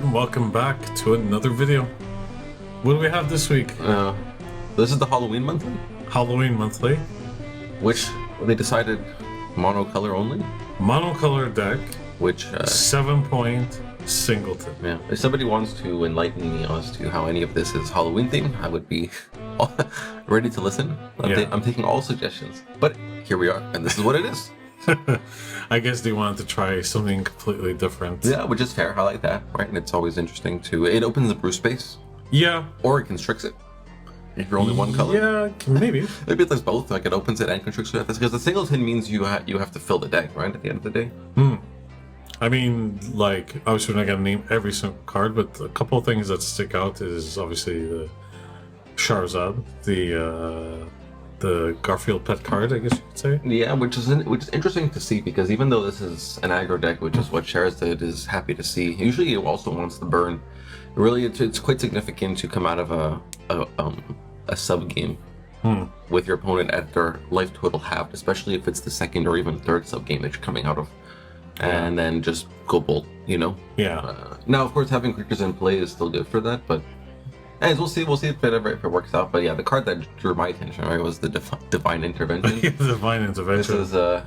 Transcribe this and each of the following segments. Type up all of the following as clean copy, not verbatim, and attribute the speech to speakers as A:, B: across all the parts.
A: and welcome back to another video. What do we have this week?
B: This is the Halloween monthly,
A: Halloween monthly.
B: which they decided monocolor only,
A: Monocolor deck,
B: which
A: 7-point Singleton.
B: yeah, if somebody wants to enlighten me as to how any of this is Halloween themed, I would be ready to listen. I'm taking all suggestions, but here we are, and this is what it is.
A: I guess they wanted to try something completely different.
B: Yeah, which is fair. I like that, right? And it's always interesting to. It opens the brew space,
A: Yeah.
B: or it constricts it. If you're only one color.
A: Yeah, maybe.
B: Maybe it does both. Like it opens it and constricts it. Because the singleton means you have to fill the deck, right? At the end of the day.
A: I mean, like, obviously we're not going to name every single card, but a couple of things that stick out is obviously the Charizard, the Garfield pet card, I guess you could say.
B: Yeah, which is interesting to see, because even though this is an aggro deck, which is what Charizard is happy to see, usually it also wants to burn. Really, it's quite significant to come out of a sub game with your opponent at their life total halved, especially if it's the second or even third sub game that you're coming out of, and then just go bolt, you know.
A: Yeah.
B: Now, of course, having creatures in play is still good for that, but. As we'll see if it works out. But yeah, the card that drew my attention, right, was the Divine Intervention.
A: Divine Intervention.
B: This is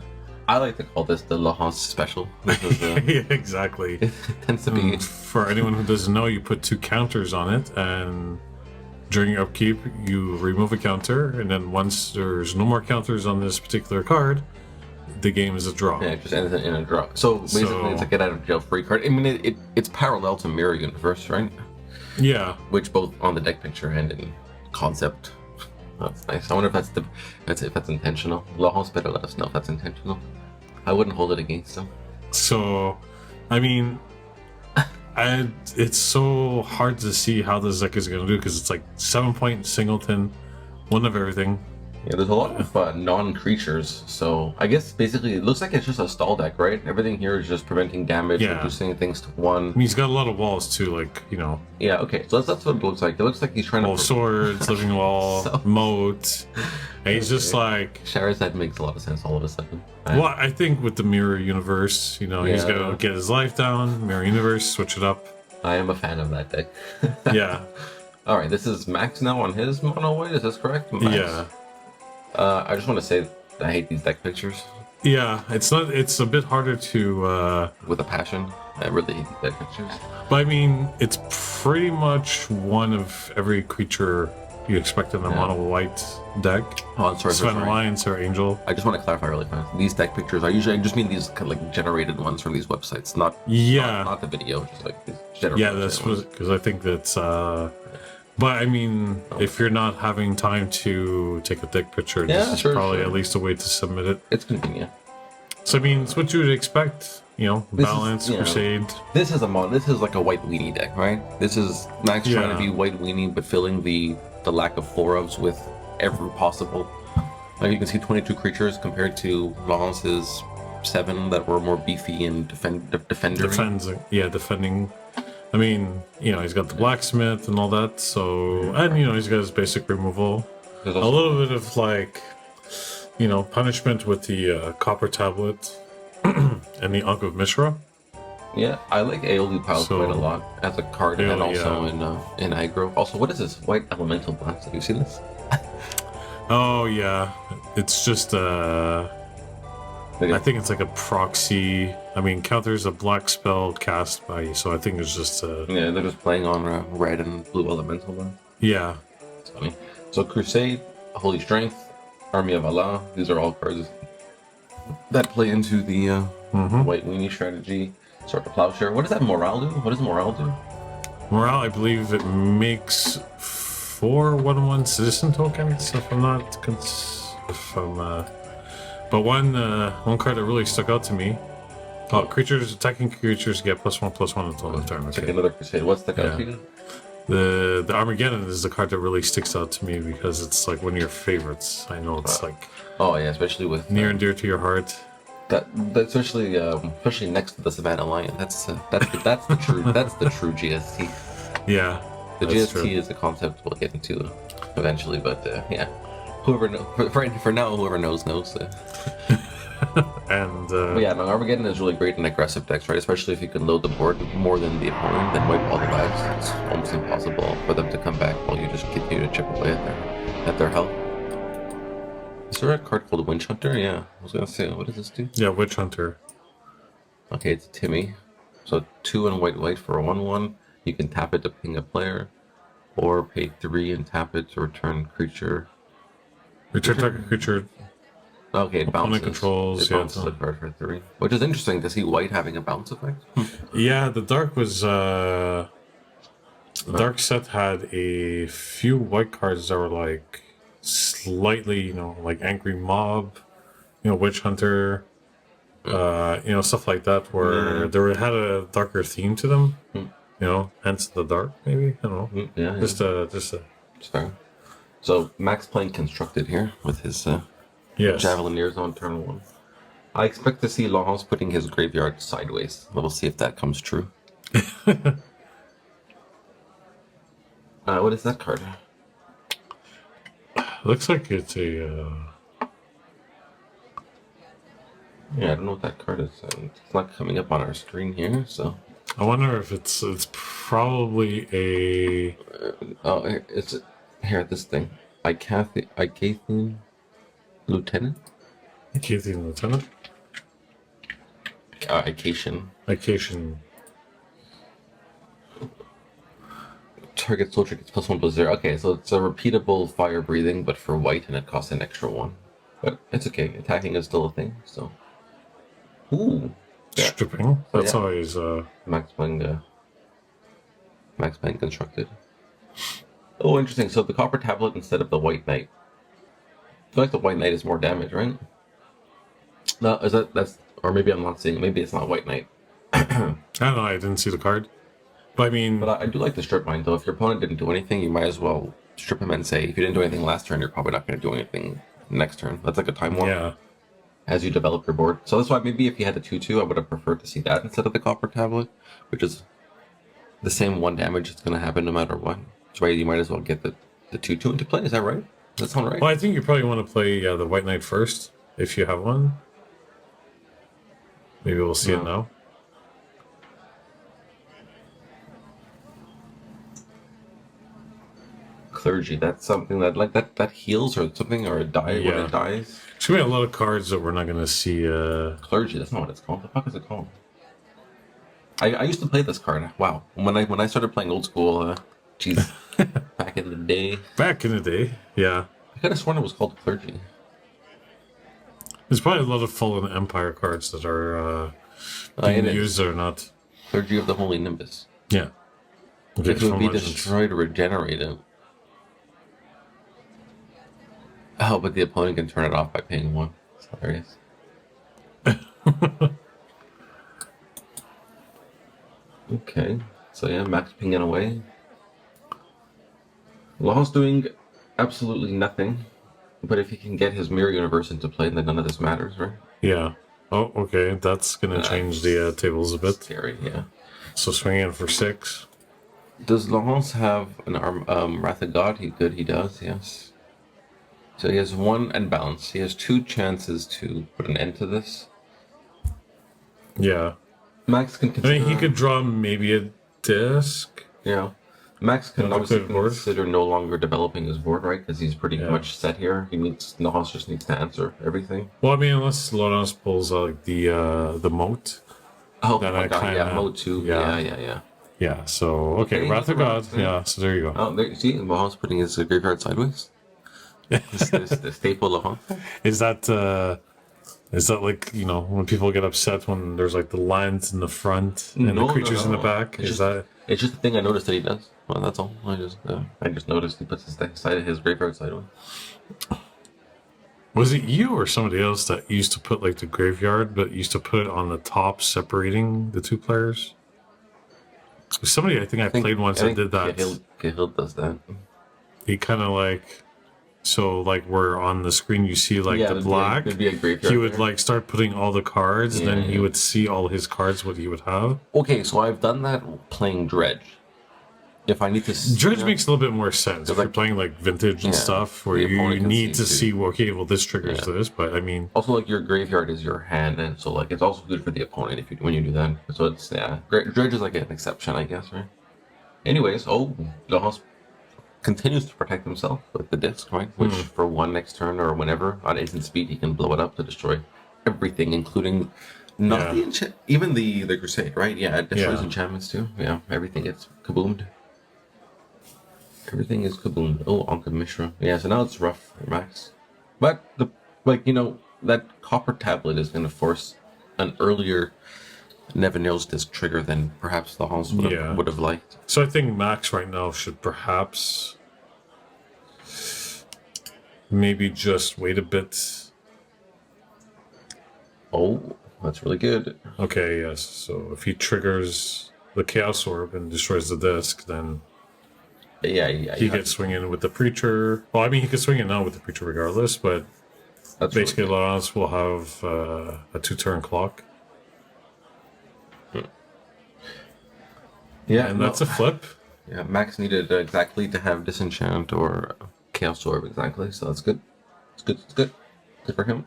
B: I like to call this the Laurence special. This is,
A: yeah, exactly.
B: It tends to be.
A: For anyone who doesn't know, you put 2 counters on it, and during your upkeep, you remove a counter, and then once there's no more counters on this particular card, the game is a draw.
B: Yeah, it just ends in a draw. So basically, it's a get out of jail free card. I mean, it's parallel to Mirror Universe, right?
A: Yeah,
B: which both on the deck picture and in concept. That's nice. I wonder if that's intentional. Laurence better let us know if that's intentional. I wouldn't hold it against them.
A: So, I mean, it's so hard to see how this deck is going to do, because it's like 7-point Singleton, one of everything.
B: Yeah, there's a lot of non-creatures, so I guess basically it looks like it's just a stall deck, right? Everything here is just preventing damage, reducing things to 1.
A: I mean, he's got a lot of walls too, like, you know.
B: Yeah, okay, so that's what it looks like. It looks like he's trying to...
A: swords, living wall, moat, and he's just like...
B: Charizard makes a lot of sense all of a sudden.
A: Well, I think with the Mirror Universe, you know, he's got to get his life down, Mirror Universe, switch it up.
B: I am a fan of that deck.
A: Yeah.
B: Alright, this is Max now on his mono way, is this correct? Max.
A: Yeah.
B: I just want to say I hate these deck pictures.
A: Yeah, it's a bit harder to...
B: With a passion. I really hate these deck pictures.
A: But I mean, it's pretty much one of every creature you expect in a mono white deck.
B: Oh, sorry.
A: Sven Alliance or Angel.
B: I just want to clarify really fast. These deck pictures, I just mean these kind of like generated ones from these websites, not the video, just like these generated.
A: Yeah, that's because I think that's... But I mean, if you're not having time to take a deck picture, this is probably at least a way to submit it.
B: It's convenient.
A: So I mean, it's what you would expect, you know, balance, crusade.
B: This is like a white weenie deck, right? This is Max trying to be white weenie, but filling the lack of 4-ofs with every possible. Like you can see 22 creatures compared to Laurence's 7 that were more beefy and defending. I mean, you know, he's got the blacksmith and all that, so... And, you know, he's got his basic removal. A little bit of, like, you know, punishment with the copper tablet and the Ankh of Mishra. Yeah, I like Aeolu Pile quite a lot as a card, and also in Aggro. Also, what is this? White Elemental Blast. Have you seen this?
A: Oh, yeah. It's just, I think it's like a proxy. I mean, counters a black spell cast by you, so I think it's just
B: yeah, they're just playing on red and blue elemental one.
A: Yeah.
B: It's funny. So Crusade, Holy Strength, Army of Allah, these are all cards that play into the white weenie strategy. Sort of Plowshare. What does that Morale do? What does Morale do?
A: Morale, I believe it makes 4 1/1 citizen tokens, if I'm not... But one card that really stuck out to me. Oh, attacking creatures get +1/+1 until the turn.
B: Okay. Take another Crusade. What's the card again?
A: The Armageddon is the card that really sticks out to me, because it's like one of your favorites. I know it's like...
B: Oh yeah, especially with...
A: near and dear to your heart.
B: That especially next to the Savannah Lion. That's the true GST.
A: Yeah.
B: The GST is a concept we'll get into eventually, but yeah. Whoever knows, for now, whoever knows.
A: And
C: But yeah, no, Armageddon is really great in aggressive decks, right? Especially if you can load the board more than the opponent, then wipe all the lives. It's almost impossible for them to come back while you just continue to chip away at their health. Is there a card called Witch Hunter? Yeah, I was gonna say, what does this do?
A: yeah, Witch Hunter.
C: Okay, it's Timmy. So 2 and white for a 1/1. You can tap it to ping a player, or pay 3 and tap it to return creature.
A: Return target creature.
C: Okay, it bounces.
A: Controls,
C: it bounces the card for 3, which is interesting to see white having a bounce effect.
A: Yeah, the dark was dark set had a few white cards that were like slightly, like Angry Mob, Witch Hunter, stuff like that, where had a darker theme to them. Hence the dark, maybe. I don't know.
C: Yeah,
A: just a.
C: It's fair. So Max playing constructed here with his
A: Yes.
C: Javelineers on turn 1. I expect to see Laurence putting his graveyard sideways. We'll see if that comes true. What is that card?
A: Looks like it's a.
C: Yeah, I don't know what that card is. It's not coming up on our screen here, so.
A: I wonder if it's probably a.
C: It's here. This thing, Icathian Lieutenant.
A: Icathian Lieutenant.
C: Ication.
A: Ication.
C: Target soldier gets +1/+0. Okay, so it's a repeatable fire breathing, but for white, and it costs an extra 1. But it's okay. Attacking is still a thing. So. Ooh. Yeah.
A: Stripping. That's always
C: Max playing constructed. Oh, interesting. So the copper tablet instead of the white knight. I feel like the white knight is more damage, right? No, that's or maybe I'm not seeing. Maybe it's not white knight.
A: I don't know. I didn't see the card, but I mean,
C: But I do like the strip mine though. If your opponent didn't do anything, you might as well strip him and say, if you didn't do anything last turn, you're probably not going to do anything next turn. That's like a time warp.
A: Yeah.
C: As you develop your board. So that's why maybe if you had the 2/2, I would have preferred to see that instead of the copper tablet, which is the same 1 damage it's going to happen no matter what. That's why you might as well get the 2/2 into play. Is that right? Does that sound right?
A: Well, I think you probably want to play the White Knight first if you have one. Maybe we'll see it now.
C: Clergy. That's something that heals or something, or it dies when it dies.
A: There's gonna be a lot of cards that we're not gonna see.
C: Clergy. That's not what it's called. The fuck is it called? I used to play this card. Wow. When I started playing old school, geez, back in the day.
A: Back in the day, yeah.
C: I could have sworn it was called Clergy.
A: There's probably a lot of Fallen Empire cards that are being used or not.
C: Clergy of the Holy Nimbus.
A: Yeah. Okay,
C: It would be destroyed or regenerated. Oh, but the opponent can turn it off by paying 1. It's hilarious. Okay. So yeah, Max pinging away. Law's doing absolutely nothing. But if he can get his mirror universe into play, then none of this matters, right?
A: Yeah. Oh, okay. That's gonna change the tables a bit.
C: Scary, yeah.
A: So swinging in for 6.
C: Does Laurence have an Wrath of God? He does, yes. So he has 1 and balance. He has 2 chances to put an end to this.
A: Yeah.
C: Max can consider...
A: I mean, he could draw maybe a disc.
C: Yeah. Max can obviously consider no longer developing his board, right? Because he's pretty much set here. Laurence just needs to answer everything.
A: Well, I mean, unless Laurence pulls out the moat.
C: Oh my god, yeah, mode 2. Yeah.
A: Yeah, so, okay, Wrath of God. Yeah, so there you go.
C: Oh, there you see, Laurence putting his graveyard sideways. the staple Laurence.
A: Is that like, when people get upset when there's like the lines in the front and the creatures in the back?
C: It's just a thing I noticed that he does. Well, that's all. I just noticed he puts his graveyard sideways.
A: Was it you or somebody else that used to put like the graveyard, but used to put it on the top, separating the 2 players? Somebody I think I played once that did that.
C: Cahill does that.
A: He kind of like, so like where on the screen you see like the black,
C: there'd be a graveyard
A: he would like start putting all the cards, and then he would see all his cards, what he would have.
C: Okay, so I've done that playing Dredge. if I need to
A: Dredge makes a little bit more sense if you're playing like vintage and stuff, where you need to see, well, okay, well, this triggers this. But I mean,
C: also like your graveyard is your hand, and so like it's also good for the opponent if you when you do that. So it's Dredge is like an exception, I guess, right? Anyways, Laurence continues to protect himself with the disc, right? Which for one next turn or whenever on instant speed, he can blow it up to destroy everything, including not the even the crusade, right? Yeah, it destroys enchantments too. Yeah, everything gets kaboomed. Everything is kaboomed. Oh, Anka Mishra. Yeah, so now it's rough for Max. But that copper tablet is going to force an earlier Nevinyr's disc trigger than perhaps the Hans would have liked.
A: So I think Max right now should perhaps maybe just wait a bit.
C: Oh, that's really good.
A: Okay, yes. So if he triggers the Chaos Orb and destroys the disc, then he could swing in with the Preacher. Well, I mean, he could swing in now with the Preacher regardless, but basically really Laurence will have a 2-turn clock.
C: Yeah,
A: and that's a flip.
C: Yeah, Max needed exactly to have Disenchant or Chaos Orb exactly, so that's good. It's good. It's good. Good for him.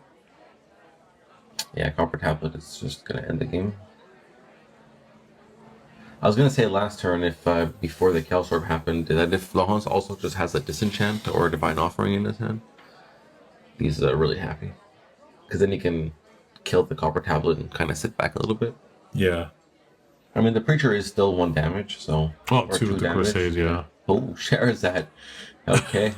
C: Yeah, Copper Tablet is just gonna end the game. I was gonna say last turn if before the Chaos Orb happened, that if Laurence also just has a Disenchant or a Divine Offering in his hand, he's really happy, because then he can kill the Copper Tablet and kind of sit back a little bit.
A: Yeah.
C: I mean, the Preacher is still 1 damage, so...
A: Oh, 2 with the Crusade, yeah.
C: Oh, Sherazad. Okay.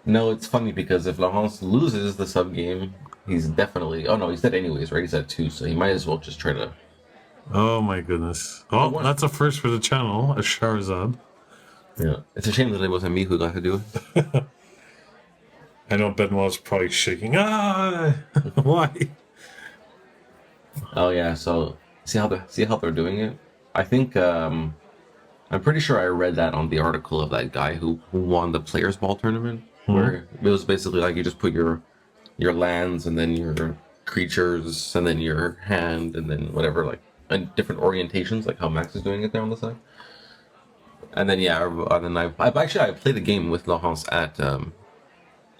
C: No, it's funny, because if Laurence loses the sub-game, he's definitely... Oh, no, he's dead anyways, right? He's at 2, so he might as well just try to...
A: Oh, my goodness. Oh, that's a first for the channel, a Sherazad.
C: Yeah. It's a shame that it wasn't me who got to do it.
A: I know Benoit's probably shaking. Why?
C: Oh yeah, so see how they're doing it. I think I'm pretty sure I read that on the article of that guy who won the Players Ball tournament, where it was basically like you just put your lands and then your creatures and then your hand and then whatever, like in different orientations, like how Max is doing it there on the side. And then then I played a game with Laurence at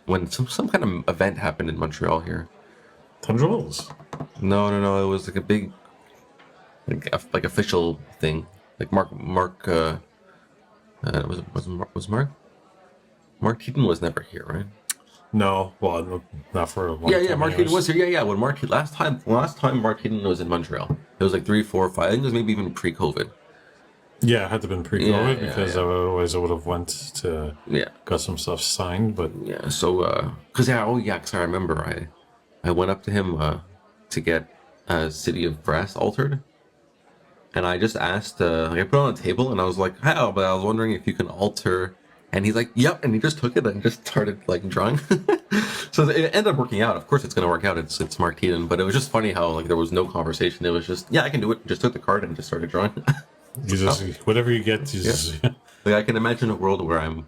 C: when some kind of event happened in Montreal here.
A: Tundra Wolves.
C: No. It was like a big, like official thing. Like Mark. Was Mark Keaton was never here, right?
A: No, well, not for a long time.
C: Yeah, Mark Keaton was here. Yeah. When last time Mark Keaton was in Montreal, it was like 3, 4, 5. I think it was maybe even pre-COVID.
A: Yeah, it had to have been pre-COVID because otherwise I would have went to got some stuff signed. But
C: so because I remember I went up to him to get City of Brass altered, and I just asked, I put it on a table, and I was like, "How?" But I was wondering if you can alter, and he's like, "Yep," and he just took it and just started like drawing. So it ended up working out. Of course, it's gonna work out. It's Mark Keaton, but it was just funny how like there was no conversation. It was just, I can do it. Just took the card and just started drawing.
A: You just whatever you get, you just.
C: Like I can imagine a world where I'm,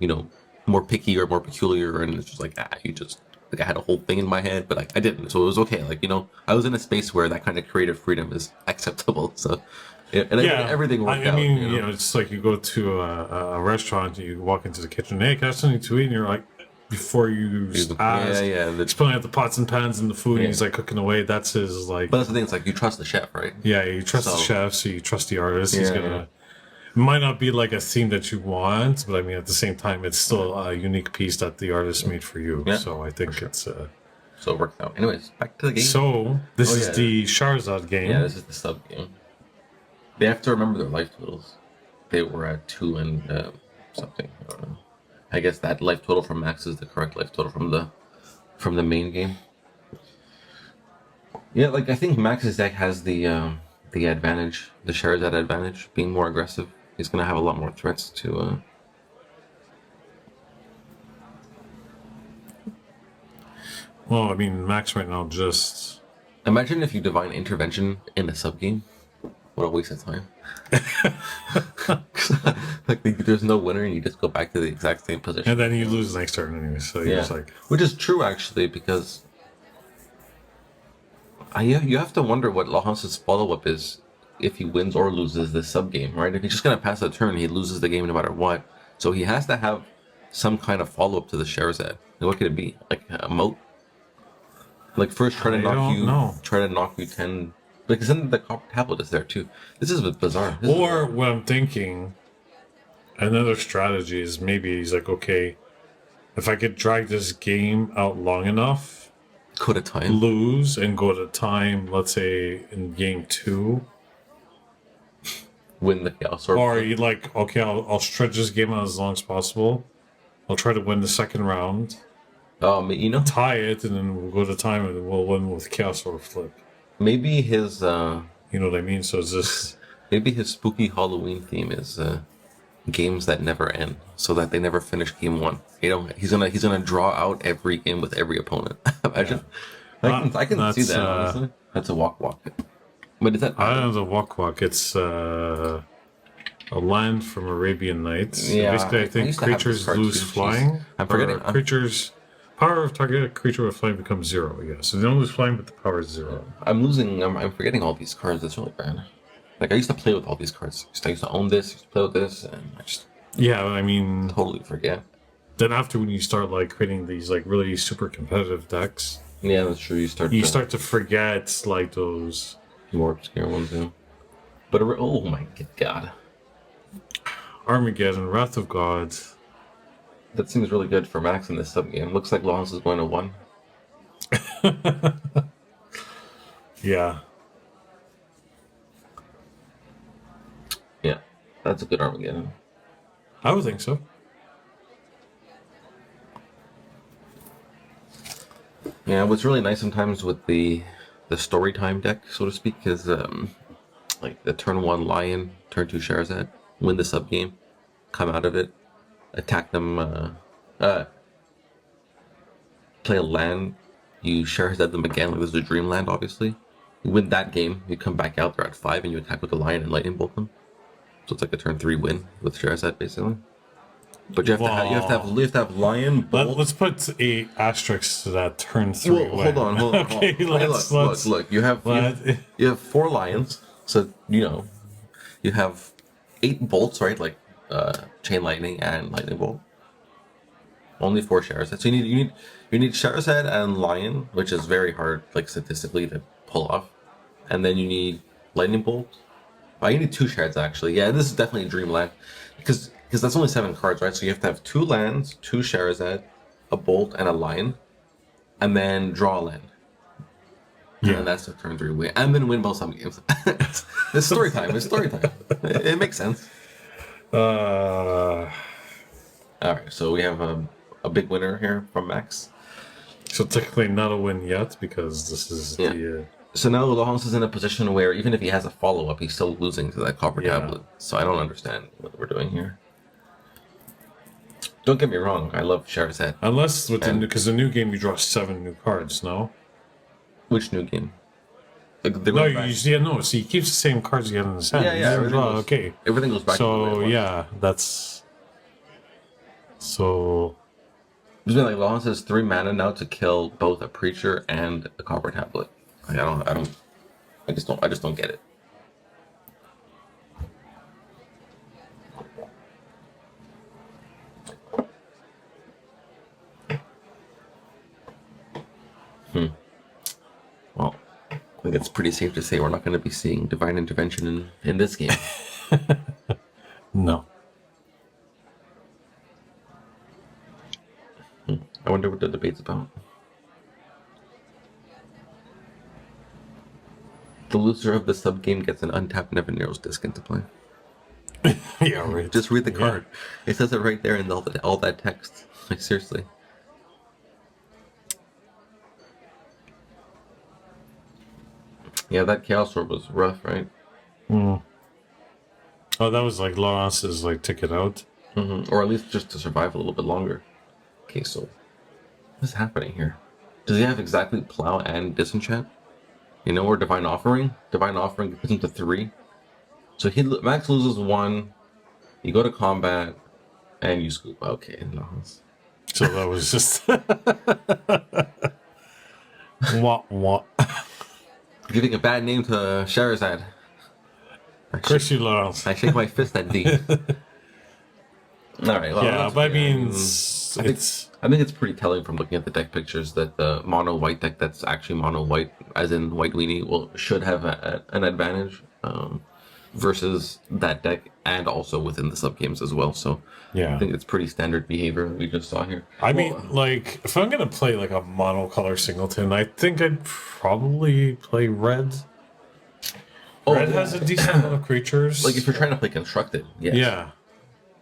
C: more picky or more peculiar, and it's just like you just. Like I had a whole thing in my head, but like I didn't, so it was okay. Like I was in a space where that kind of creative freedom is acceptable. So, everything worked out.
A: I mean, it's like you go to a restaurant, you walk into the kitchen, hey, can I have something to eat? And you're like, before you ask, he's pulling out the pots and pans and the food, and he's like cooking away. That's his like.
C: But that's the thing. It's like you trust the chef, right?
A: Yeah, you trust the chef, so you trust the artist. He's gonna. It might not be like a theme that you want, but I mean, at the same time, it's still a unique piece that the artist made for you. Yeah, so I think it's.
C: So it worked out. Anyways, back to the game.
A: So this is the Charizard game.
C: Yeah, this is the sub game. They have to remember their life totals. They were at 2 and something. I don't know. I guess that life total from Max is the correct life total from the main game. Yeah, like I think Max's deck has the advantage, the Charizard advantage, being more aggressive. He's gonna have a lot more threats to.
A: Well, I mean, Max right now just.
C: Imagine if you Divine Intervention in a sub game. What a waste of time. Like there's no winner, and you just go back to the exact same position.
A: And then you lose next turn anyway. So you're just like.
C: Which is true actually, because. You have to wonder what Laurence's follow-up is if he wins or loses this sub game, right? If he's just gonna pass a turn, he loses the game no matter what. So he has to have some kind of follow up to the Sherazade. What could it be? Like a moat? Like first try to knock you 10. Because then the copper tablet is there too. This is bizarre.
B: Or what I'm thinking, another strategy is maybe he's like, okay, if I could drag this game out long enough,
C: go to time,
B: lose and go to time, let's say in game 2,
C: win the chaos orb.
B: Or you like, okay, I'll stretch this game out as long as possible. I'll try to win the second round. Tie it, and then we'll go to time, and we'll win with chaos or flip.
C: Maybe his,
B: you know what I mean. So is this?
C: Maybe his spooky Halloween theme is games that never end, so that they never finish game 1. He's gonna draw out every game with every opponent. Imagine. Yeah. I can see that. Honestly, that's a walk. But is that?
B: I don't know the walk. It's a land from Arabian Nights.
C: Yeah.
B: Basically, I think creatures lose flying.
C: I'm forgetting.
B: Creatures. Power of target creature with flying becomes 0. Yeah, so they don't lose flying, but the power is 0.
C: I'm forgetting all these cards. It's really bad. Like I used to play with all these cards. I used to own this. Used to play with this, and I just
B: I mean
C: totally forget.
B: Then after when you start like creating these like really super competitive decks,
C: yeah, that's true. You start
B: to forget like those
C: more obscure ones. Yeah. But oh my god,
B: Armageddon, Wrath of God.
C: That seems really good for Max in this sub game. Looks like Laurence is going to 1.
B: Yeah.
C: Yeah, that's a good Armageddon.
B: I would think so.
C: Yeah, what's really nice sometimes with the story time deck, so to speak, is like the turn 1 Lion, turn 2 Sherazade, win the sub game, come out of it, attack them, play a land, you Sherazade them again, like this is a dream land, obviously. You win that game, you come back out there at 5 and you attack with the Lion and lightning bolt them. So it's like a turn 3 win with Sherazade, basically. But you have to have Lion, Bolt.
B: Let's put a asterisk to that turn 3 win.
C: Hold on.
B: Okay,
C: look. You have 4 Lions, so you have 8 bolts, right? Like chain lightning and lightning bolt. Only 4 Sherazade. So you need Sherazade and Lion, which is very hard, like statistically, to pull off. And then you need lightning bolt. Oh, you need 2 Sherazade actually. Yeah, this is definitely a dream land because that's only 7 cards, right? So you have to have 2 lands, 2 Sherazade, a bolt, and a Lion, and then draw a land. Yeah, and that's the turn 3 win, and then win both some games. It's story time. It makes sense. All right, so we have a big winner here from Max.
B: So technically not a win yet because this is the.
C: So now Laurence is in a position where even if he has a follow-up, he's still losing to that copper tablet. So I don't understand what we're doing here. Don't get me wrong, I love Sherazade.
B: Unless with because the new game you draw 7 new cards, no?
C: Which new game?
B: So he keeps the same cards you had in his hand.
C: Everything goes back to the way it was.
B: That's... So...
C: It's been like Laurence has 3 mana now to kill both a preacher and a copper tablet. Like, I just don't get it. Well, I think it's pretty safe to say we're not going to be seeing divine intervention in this game.
B: No.
C: I wonder what the debate's about. The loser of the sub game gets an untapped Never Narrows disc into play.
B: Yeah, right.
C: Just read the card. It says it right there in all that text. Like, seriously. Yeah, that Chaos Orb was rough, right?
B: Mm. Oh, that was like Laurence's ticket out.
C: Mm-hmm. Or at least just to survive a little bit longer. Okay, so what's happening here? Does he have exactly Plow and Disenchant? Or Divine Offering? Divine Offering puts him to 3. So Max loses 1. You go to combat, and you scoop. Okay, no.
B: So that was just what?
C: Giving a bad name to Sherazade.
B: Curse you, Laurence.
C: I shake my fist at D. All right. Well,
B: Yeah, but I mean,
C: I think it's pretty telling from looking at the deck pictures that the mono white deck that's actually mono white, as in white weenie, should have an advantage versus that deck, and also within the sub games as well. So
B: yeah,
C: I think it's pretty standard behavior that we just saw here.
B: I mean, like, if I'm gonna play like a monocolor Singleton, I think I'd probably play red. Red has a decent amount of creatures.
C: Like if you're trying to play constructed, yes.
B: Yeah.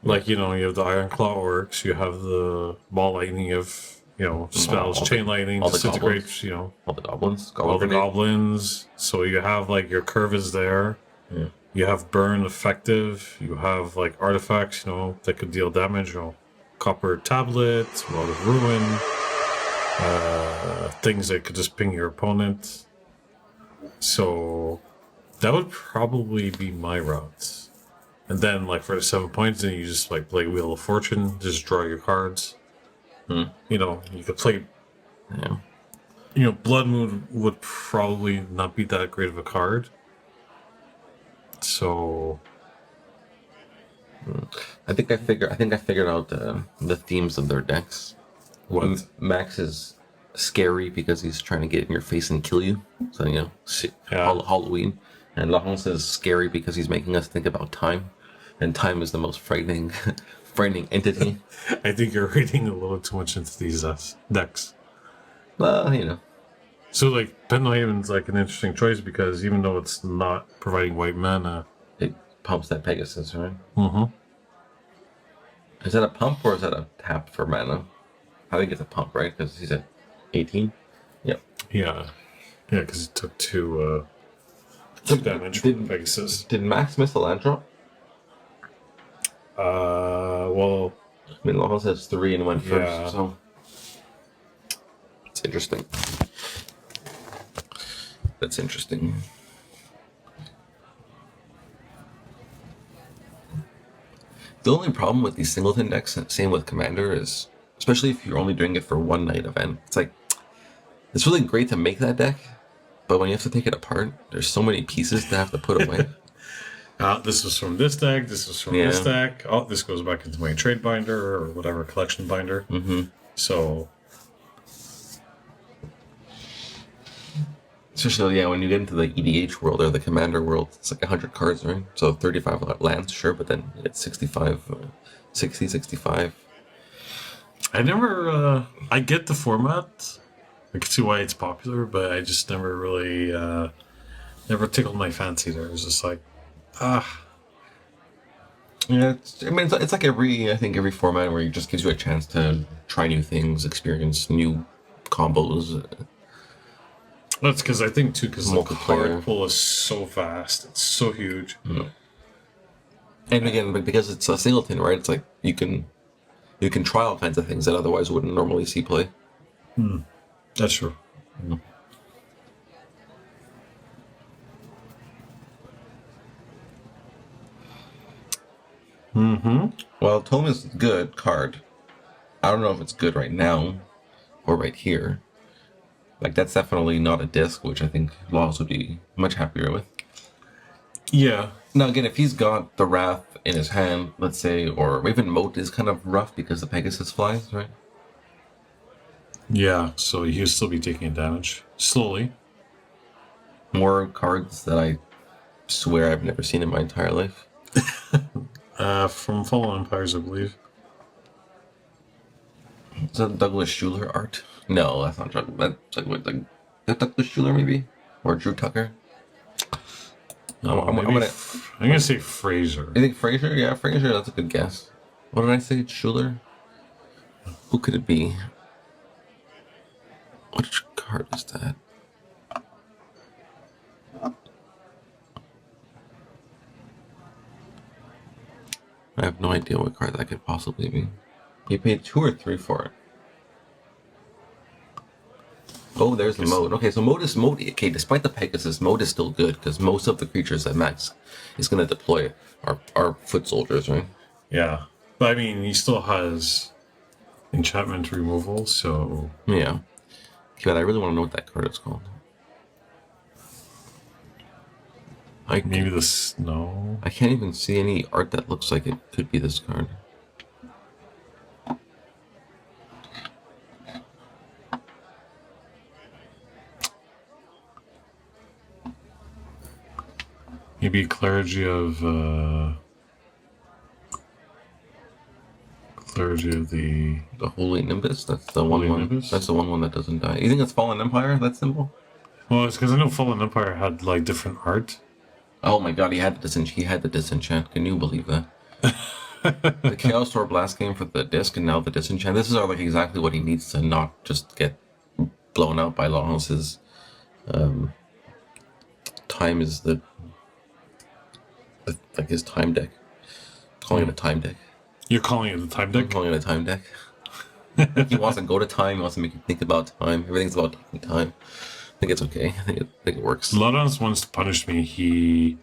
B: Like, you know, you have the Iron Claw Orcs, you have the Ball Lightning of, you know, spells, Chain Lightning, Disintegrate, you know.
C: All the goblins.
B: All the goblins. So you have, like, your curve is there.
C: Yeah.
B: You have Burn effective. You have, like, artifacts, you know, that could deal damage. You know, Copper Tablet, Rod of Ruin, things that could just ping your opponent. So that would probably be my route. And then, like, for the 7 points, then you just, like, play Wheel of Fortune, just draw your cards. You know, you could play...
C: Yeah.
B: You know, Blood Moon would probably not be that great of a card. So...
C: I think I figured out the themes of their decks.
B: What?
C: Max is scary because he's trying to get in your face and kill you. So, you know, Halloween. And Laurence is scary because he's making us think about time. And time is the most frightening entity.
B: I think you're reading a little too much into these decks.
C: Well, you know.
B: So, like, Penhaven's, like, an interesting choice because even though it's not providing white mana...
C: It pumps that Pegasus, right?
B: Mm-hmm.
C: Is that a pump or is that a tap for mana? I think it's a pump, right? Because he's at 18? Yep.
B: Yeah. Yeah, because he took two damage from Pegasus.
C: Did Max miss a land drop?
B: Well...
C: I mean, Laurence has 3 and went first,
B: yeah.
C: so... It's interesting. That's interesting. The only problem with these Singleton decks, same with Commander, is... Especially if you're only doing it for one night event. It's like... It's really great to make that deck, but when you have to take it apart, there's so many pieces to have to put away.
B: This was from this deck, this was from this deck. Oh, this goes back into my trade binder or whatever, collection binder.
C: Mm-hmm.
B: So...
C: Especially, yeah, when you get into the EDH world or the Commander world, it's like 100 cards, right? So 35 lands, sure, but then it's 65, 60, 65.
B: I never... I get the format. I can see why it's popular, but I just never really... never tickled my fancy there. It was just like...
C: Yeah, it's like I think every format where it just gives you a chance to try new things, experience new combos.
B: That's because I think, too, because the
C: Multiplayer.
B: card pool is so vast. It's so huge.
C: Mm. And again, because it's a Singleton, right? It's like you can try all kinds of things that otherwise wouldn't normally see play.
B: That's true.
C: Mm.
B: Mm-hmm.
C: Well, Tome is a good card. I don't know if it's good right now or right here. Like, that's definitely not a disc, which I think Laws would be much happier with.
B: Yeah.
C: Now, again, if he's got the Wrath in his hand, let's say, or even Moat is kind of rough because the Pegasus flies, right?
B: Yeah, so he'll still be taking damage. Slowly.
C: More cards that I swear I've never seen in my entire life.
B: From Fallen Empires, I believe.
C: Is that Douglas Schuler art? No, that's not Douglas. That's like Douglas Schuler, maybe? Or Drew Tucker?
B: No, I'm gonna say Fraser.
C: You think Fraser? Yeah, Fraser, that's a good guess. What did I say? Schuler? Who could it be? Which card is that? I have no idea what card that could possibly be. You paid 2 or 3 for it. Oh, there's the mode. Okay, so mode. Okay, despite the Pegasus, mode is still good because most of the creatures that Max is going to deploy are foot soldiers, right?
B: Yeah, but I mean, he still has enchantment removal, so
C: yeah. Okay, but I really want to know what that card is called.
A: Maybe the snow.
C: I can't even see any art that looks like it could be this card.
A: Maybe Clergy of the
C: Holy Nimbus. That's the one.
A: Nimbus?
C: That's the one that doesn't die. You think it's Fallen Empire? That symbol?
A: Well, it's because I know Fallen Empire had like different art.
C: Oh my god, he had the disenchant. Can you believe that? The Chaos Sword Blast game for the disc, and now the disenchant. This is like exactly what he needs to not just get blown out by Laurence's. Time is like his time deck. Calling it a time deck.
A: You're calling it a time deck?
C: I'm calling it a time deck. He wants to go to time. He wants to make you think about time. Everything's about taking time. I think it's okay. I think it works.
A: Laurence wants to punish me. He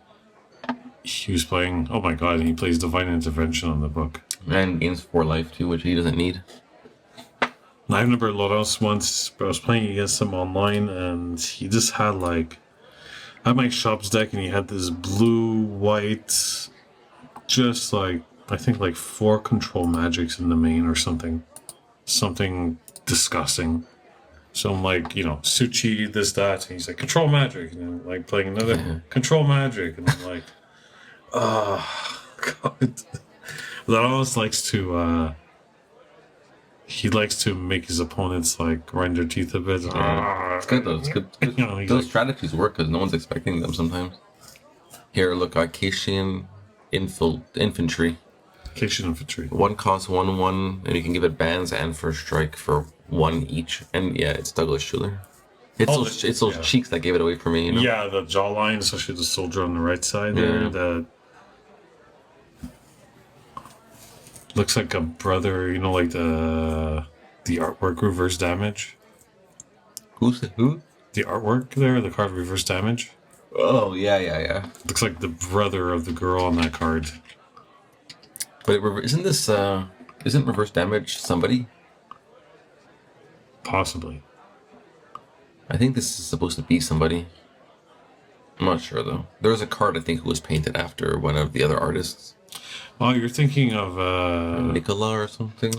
A: was playing. Oh my god! And he plays Divine Intervention on the book.
C: And gains 4 life too, which he doesn't need.
A: I remember Laurence once. I was playing against him online, and he just had like. I had my shops deck, and he had this blue, white, just like I think like 4 control magics in the main or something disgusting. So I'm like, Suchi, this, that, and he's like, control magic, and I'm like playing another control magic, and I'm like, oh, God. Laurence likes to, he likes to make his opponents like grind their teeth a bit.
C: Yeah. It's good though, it's good. Those strategies work because no one's expecting them sometimes. Here, look, Acacian Infantry.
A: Acacian Infantry.
C: 1 cost 1/1, and you can give it bans and first strike for 1 each. And yeah, it's Douglas Schuler. It's those cheeks that gave it away for me.
A: Yeah, the jawline, especially the soldier on the right side there. That looks like a brother. Like the artwork reverse damage.
C: Who?
A: The artwork there, the card reverse damage.
C: Oh yeah.
A: Looks like the brother of the girl on that card.
C: But isn't reverse damage somebody?
A: Possibly.
C: I think this is supposed to be somebody. I'm not sure though. There was a card I think who was painted after one of the other artists.
A: Oh, you're thinking of
C: Nicola or something?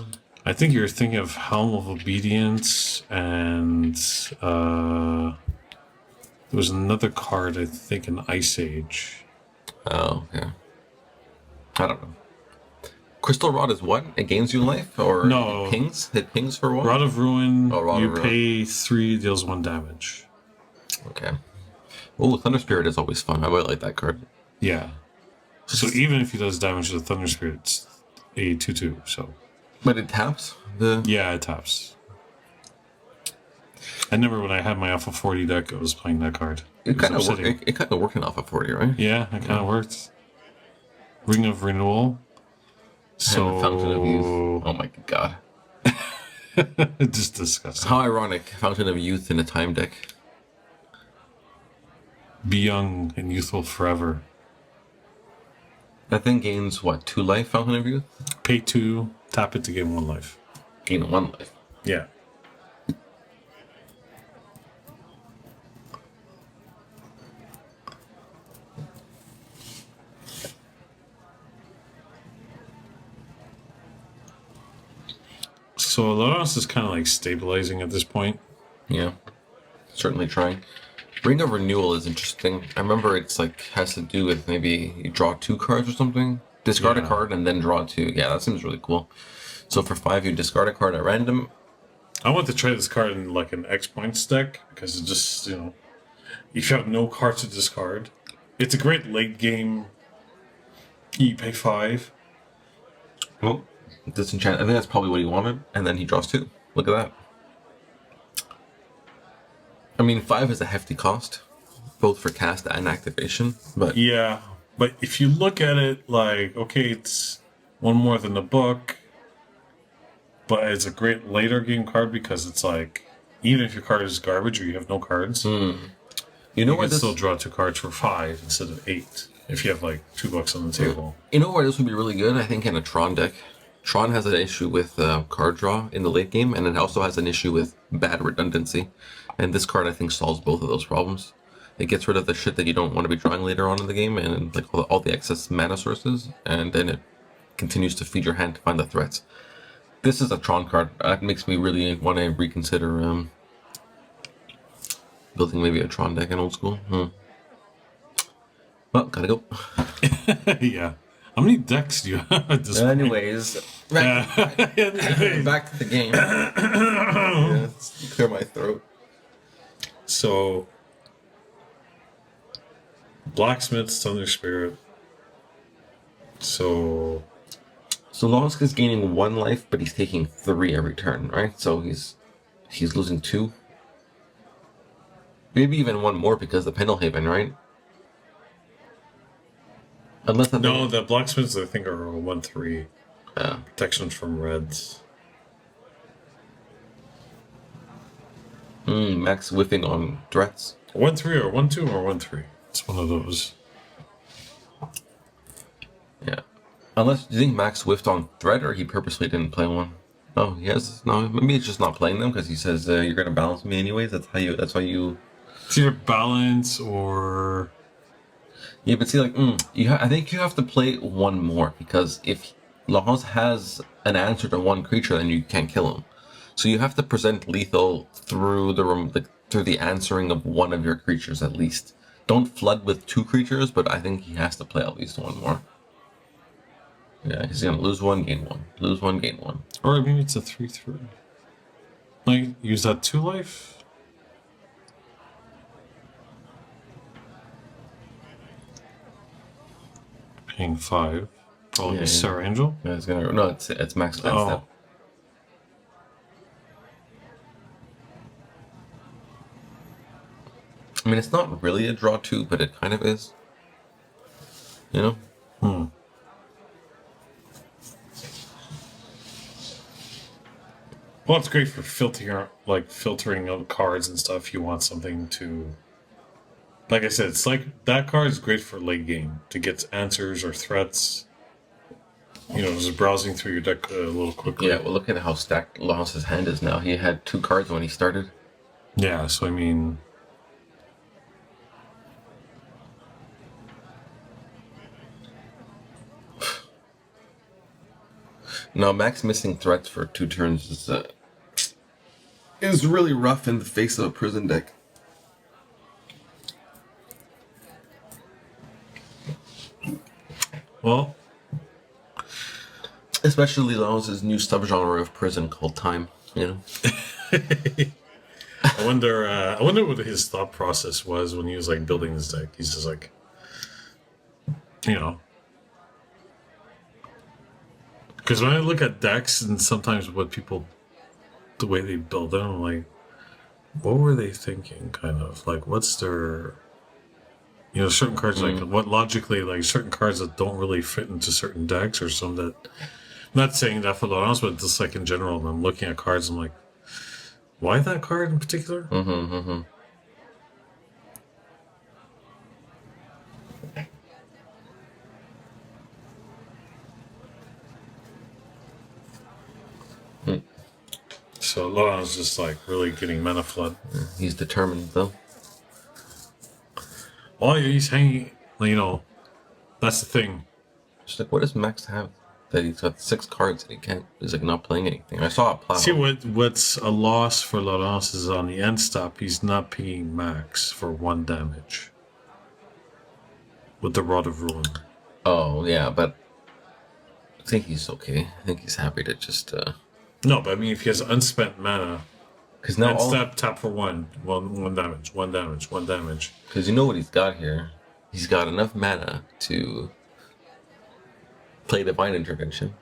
A: I think you're thinking of Helm of Obedience, and there was another card, I think, in Ice Age.
C: Oh, yeah. I don't know. Crystal Rod is what? It gains you life? Or
A: no.
C: It pings? It pings for what?
A: Rod of Ruin,
C: Rod
A: you
C: of Ruin.
A: pay 3, deals 1 damage.
C: Okay. Oh, Thunder Spirit is always fun. I really like that card.
A: Yeah. So even if he does damage to the Thunder Spirit, it's a 2/2, so...
C: But it taps?
A: Yeah, it taps. I remember when I had my Alpha 40 deck, I was playing that card.
C: It kind of worked in Alpha 40, right?
A: Yeah, it kind of worked. Ring of Renewal. So...
C: Fountain of Youth. Oh my god.
A: Just disgusting.
C: How ironic. Fountain of Youth in a time deck.
A: Be young and youthful forever.
C: That thing gains, what, 2 life, Fountain of Youth?
A: Pay 2, tap it to gain 1 life.
C: Gain 1 life.
A: Yeah. So Laurence is kind of like stabilizing at this point.
C: Yeah. Certainly trying. Ring of Renewal is interesting. I remember it's like has to do with maybe you draw 2 cards or something. Discard a card and then draw 2. Yeah, that seems really cool. So for 5, you discard a card at random.
A: I want to try this card in like an X points deck because it just, if you have no cards to discard, it's a great late game. You pay 5.
C: Well, disenchant. I think that's probably what he wanted, and then he draws 2. Look at that. I mean, 5 is a hefty cost, both for cast and activation. But
A: yeah, but if you look at it like, okay, it's 1 more than the book, but it's a great later game card because it's like, even if your card is garbage or you have no cards,
C: you can
A: still draw 2 cards for 5 instead of 8 if you have like $2 on the table.
C: You know where this would be really good? I think in a Tron deck. Tron has an issue with card draw in the late game, and it also has an issue with bad redundancy. And this card, I think, solves both of those problems. It gets rid of the shit that you don't want to be drawing later on in the game, and like all the excess mana sources, and then it continues to feed your hand to find the threats. This is a Tron card. That makes me really want to reconsider building maybe a Tron deck in old school. Well, gotta go.
B: Yeah. How many decks do you have at this point?
C: Anyways, back to the game. Yeah, let's clear my throat.
B: So, Blacksmith's Thunder Spirit. So
C: Laurence is gaining 1 life, but he's taking 3 every turn, right? So he's losing 2. Maybe even 1 more because of the Pendelhaven, right? Unless
B: no, the Blacksmiths I think are 1/3.
C: Yeah.
B: Protection from reds.
C: Max whiffing on threats.
B: 1/3 or 1/2 or 1/3. It's one of those.
C: Yeah. Unless, do you think Max whiffed on threat or he purposely didn't play one? Oh, he has. No, maybe it's just not playing them because he says you're gonna balance me anyways. That's why you.
B: It's either balance or.
C: Yeah, but see, like, I think you have to play 1 more because if Laurence has an answer to 1 creature, then you can't kill him. So you have to present lethal through the answering of 1 of your creatures at least. Don't flood with 2 creatures, but I think he has to play at least 1 more. Yeah, he's gonna lose 1, gain 1. Lose 1, gain 1.
B: Or maybe it's a 3/3. Like, use that 2 life? Paying 5. Probably Sarah Angel.
C: Yeah, it's gonna. No, it's Max Step.
B: Oh.
C: I mean, it's not really a draw 2, but it kind of is. You know?
B: Well, it's great for filtering out cards and stuff. You want something to, like I said, it's like that card is great for late game to get answers or threats. You know, just browsing through your deck a little quickly.
C: Yeah, well, look at how stacked Laurence's hand is now. He had 2 cards when he started.
B: Yeah, so I mean,
C: no, Max missing threats for 2 turns is really rough in the face of a prison deck.
B: well,
C: Especially Laurence's new subgenre of prison called time, you know?
B: I wonder what his thought process was when he was like building this deck. He's just like, you know, because when I look at decks and sometimes the way they build them, I'm like, what were they thinking? Kind of like, what's their, you know, certain cards like what logically like certain cards that don't really fit into certain decks or some that. I'm not saying that for Laurence, but just like in general, when I'm looking at cards, I'm like, why that card in particular? So Laurent's just like really getting mana flood.
C: He's determined, though.
B: Well, he's hanging, you know, that's the thing.
C: Just like, what does Max have? That he's got 6 cards and he's like not playing anything. I saw a plow.
B: See, what's a loss for Laurence is on the end stop, he's not paying Max for 1 damage. With the Rod of Ruin.
C: Oh, yeah, but I think he's okay. I think he's happy to just...
B: No, but I mean, if he has unspent mana,
C: Because now
B: end tap for 1 damage, 1 damage, 1 damage.
C: Because you know what he's got here? He's got enough mana to play Divine Intervention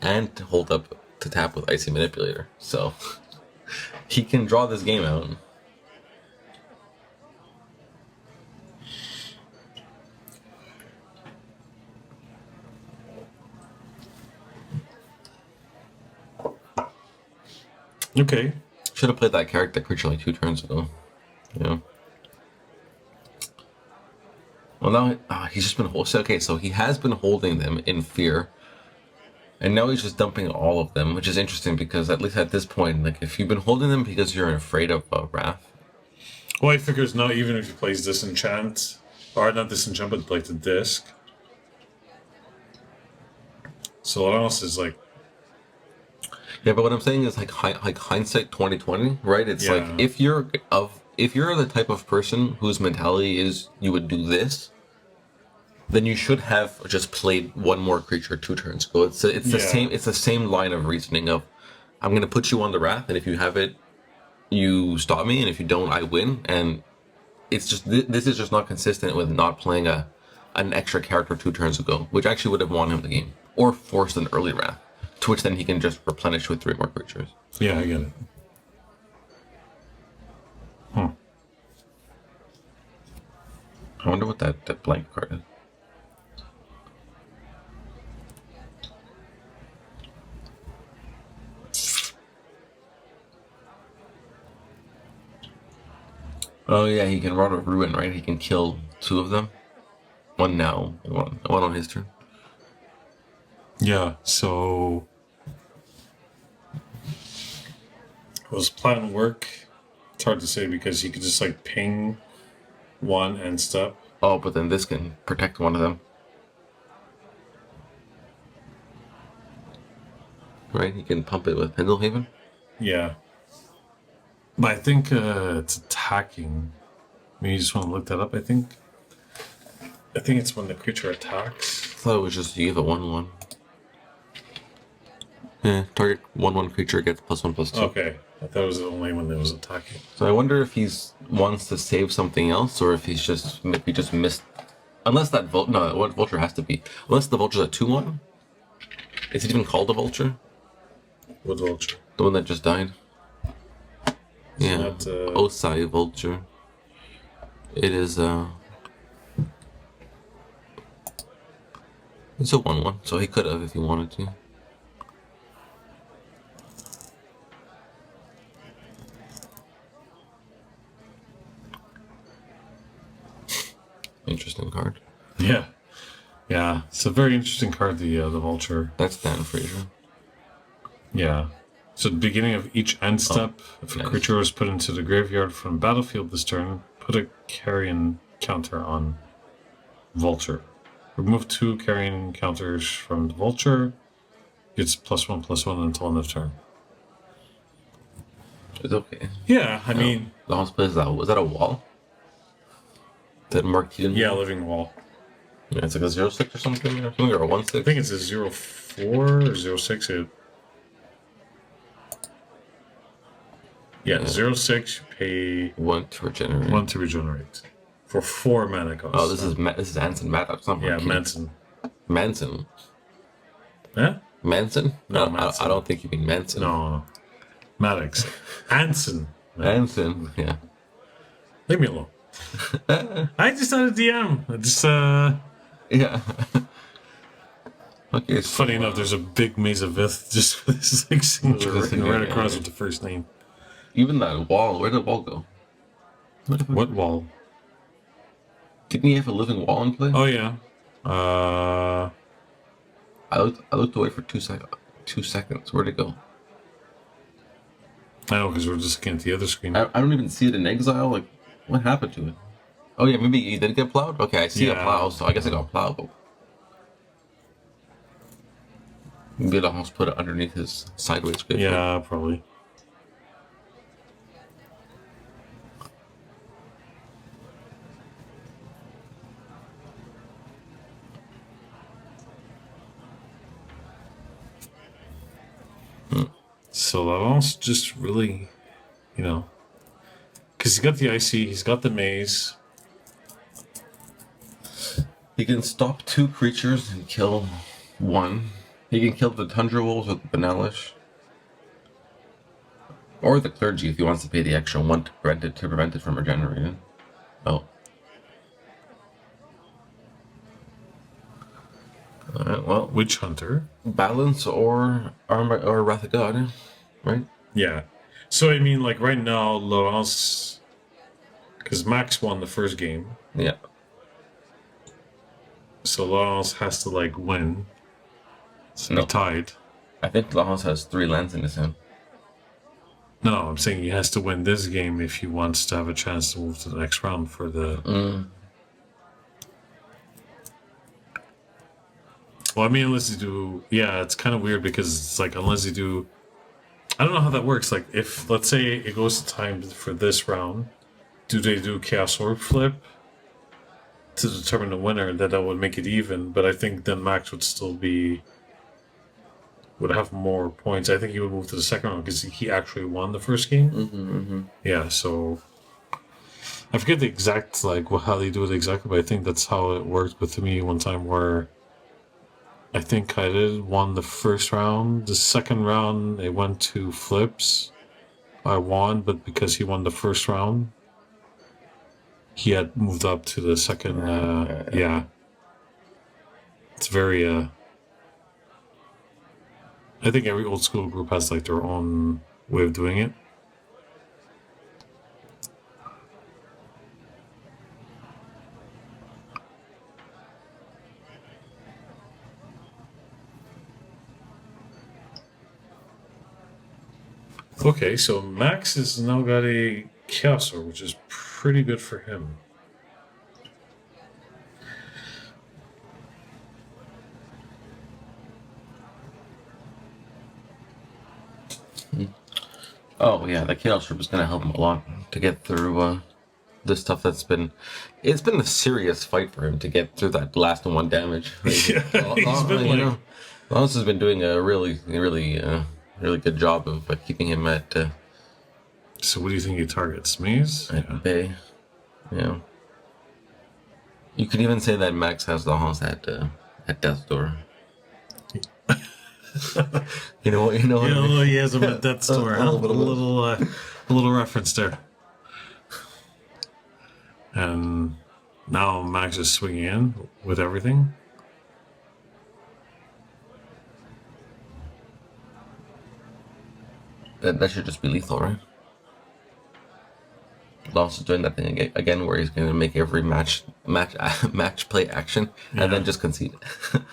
C: and to hold up to tap with Icy Manipulator. So he can draw this game out.
B: Okay.
C: Should have played that character creature like 2 turns ago. Yeah. Well, now he's just been holding. Okay, so he has been holding them in fear, and now he's just dumping all of them, which is interesting because at least at this point, like if you've been holding them because you're afraid of Wrath,
B: Well, he figures now, even if he plays Disenchant, or not Disenchant, but like the disc. So Laurence is like,
C: Yeah, but what I'm saying is like hindsight 2020, right? It's like
B: Yeah.
C: if you're the type of person whose mentality is you would do this, then you should have just played one more creature 2 turns ago. It's the same line of reasoning of I'm gonna put you on the wrath, and if you have it, you stop me, and if you don't, I win. And it's just this is just not consistent with not playing an extra character 2 turns ago, which actually would have won him the game or forced an early wrath, to which then he can just replenish with 3 more creatures.
B: yeah, I get it.
C: I wonder what that blank card is. Oh yeah, he can Rod of Ruin, right? He can kill 2 of them. One now, one on his turn.
B: Yeah, so will his plan work? It's hard to say because he could just like ping one and step.
C: Oh, but then this can protect one of them. Right? He can pump it with Pendelhaven.
B: Yeah. But I think it's attacking. Maybe you just want to look that up, I think. I think it's when the creature attacks.
C: I thought it was just you give it 1/1. Yeah, target 1/1 creature gets +1/+2.
B: Okay. I thought it was only when it was attacking.
C: So I wonder if he's wants to save something else, or if he just missed. Unless that what vulture has to be. Unless the vulture's a 2/1. Is it even called a vulture?
B: What vulture?
C: The one that just died. Yeah,
B: Not,
C: Osai vulture. It is it's a 1/1, so he could have if he wanted to. Interesting card.
B: Yeah. Yeah. It's a very interesting card, the vulture.
C: That's Dan Fraser.
B: Yeah. So at the beginning of each end step, if a
C: nice.
B: creature was put into the graveyard from the battlefield this turn, put a carrion counter on vulture. Remove 2 carrion counters from the vulture. It's +1/+1 until end of turn.
C: It's okay.
B: Yeah, I mean,
C: The house plays that. Was that a wall? That Mark Keaton?
B: yeah, living wall.
C: Yeah, it's like a 0/6 or something, or a
B: I
C: 1/6.
B: think it's a 0/4 or 0/6. Yeah, 0/6. You pay
C: 1 to regenerate.
B: 1 to regenerate for 4 mana cost.
C: Oh, this is Hanson Maddox, not
B: yeah,
C: Mark Keaton.
B: Manson.
C: Manson.
B: Huh?
C: Manson?
B: No,
C: I
B: Manson.
C: don't think you mean Manson.
B: No, Maddox. Anson.
C: Manson, yeah.
B: Leave me alone. I just had a DM. I just
C: Yeah. Okay, so,
B: funny enough, there's a big Maze of Vith just with this like signature
C: Just
B: written right
C: yeah,
B: across
C: yeah.
B: with the first name.
C: even that wall, where did the wall go?
B: What wall?
C: Didn't he have a living wall in play?
B: Oh yeah.
C: I looked away for 2 seconds. Where'd it go?
B: I know because we're just looking at the other screen.
C: I don't even see it in exile. Like, what happened to it? Oh yeah, maybe he did get plowed? Okay, I see a
B: Yeah.
C: plow, so I guess it got plowed. But maybe the house put it underneath his sideways grave.
B: Yeah, probably. So Laurence just really, because he's got the IC, he's got the maze.
C: He can stop 2 creatures and kill 1. He can kill the Tundra Wolves with the Banalish. Or the Clergy if he wants to pay the extra 1 to prevent it from regenerating. Oh. Alright, well,
B: Witch Hunter.
C: balance or Wrath of God, right?
B: Yeah. So I mean, like right now, Laurence, because Max won the first game,
C: Yeah.
B: so Laurence has to like win. So
C: No.
B: they're tied.
C: I think the house has 3 lands in his hand.
B: No, I'm saying he has to win this game if he wants to have a chance to move to the next round for the. Well, I mean, unless you do, yeah, it's kind of weird because it's like unless you do, I don't know how that works. Like, if let's say it goes to time for this round, do they do Chaos Orb flip to determine the winner? That would make it even, but I think then Max would still would have more points. I think he would move to the second round because he actually won the first game. Yeah, so I forget the exact how they do it exactly, but I think that's how it worked with me one time where. I think I won the first round. The second round, it went to flips. I won, but because he won the first round, he had moved up to the second. Yeah. It's very. I think every old school group has like their own way of doing it. Okay, so Max has now got a Chaos Orb, which is pretty good for him.
C: Oh yeah, the Chaos Orb is going to help him a lot to get through this stuff that's been. It's been a serious fight for him to get through that last 1 damage.
B: Yeah, he's been like.
C: Laurence has been doing a really good job of keeping him at.
B: So what do you think he targets? Smeeze?
C: At bay. Yeah. You could even say that Max has Laurence at death's door. you know.
B: He has him at death's door. A little reference there. And now Max is swinging in with everything.
C: That should just be lethal, right? Laurence is doing that thing again where he's going to make every match play action and then just concede it.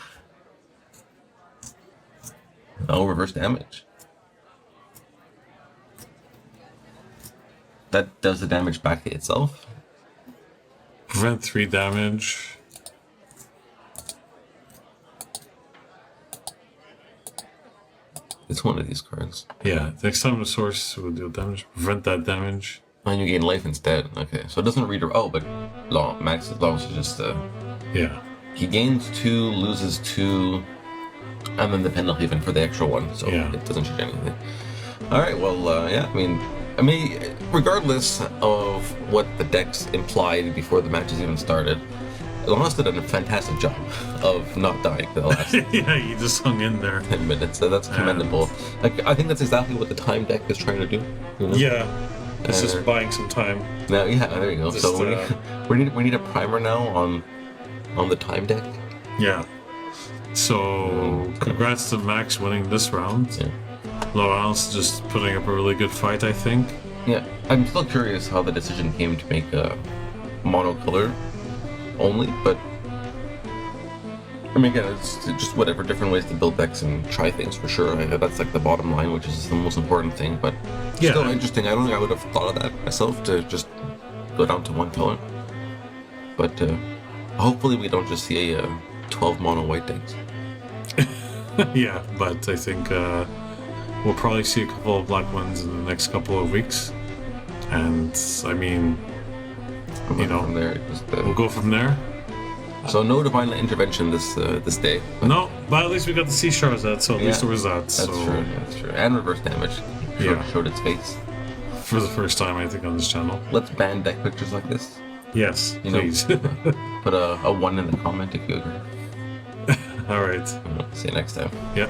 C: Oh, reverse damage. That does the damage back to itself.
B: Prevent 3 damage.
C: It's one of these cards.
B: Yeah, next time the source will deal damage. Prevent that damage.
C: And you gain life instead. Okay, so it doesn't redirect. Oh, but Max is just.
B: Yeah.
C: He gains 2, loses 2, and then the penalty even for the extra 1. So it doesn't change anything. All right. Well, yeah. I mean, regardless of what the decks implied before the matches even started, Laurence did a fantastic job of not dying for the last
B: yeah, he just hung in there
C: 10 minutes. So that's commendable. I think that's exactly what the time deck is trying to do. You know?
B: Yeah, it's just buying some time.
C: Now, yeah, there you go. Just, so we need a primer now on the time deck.
B: Yeah. So congrats to Max winning this round. Yeah. Laurence just putting up a really good fight, I think.
C: Yeah, I'm still curious how the decision came to make a monocolor only, but I mean, again, it's just whatever different ways to build decks and try things for sure. I know that's like the bottom line, which is the most important thing, but still interesting. I don't think I would have thought of that myself to just go down to 1 color. But hopefully we don't just see a 12 mono white decks.
B: Yeah, but I think we'll probably see a couple of black ones in the next couple of weeks, and I mean,
C: from there,
B: we'll go from there.
C: So no divine intervention this day.
B: No, but at least we got the sea Charizard, so at least there was that.
C: That's true. That's true. And reverse damage. Showed its face
B: for the first time, I think, on this channel.
C: Let's ban deck pictures like this.
B: Yes, please.
C: Put a 1 in the comment if you agree.
B: All right.
C: See you next time.
B: Yep.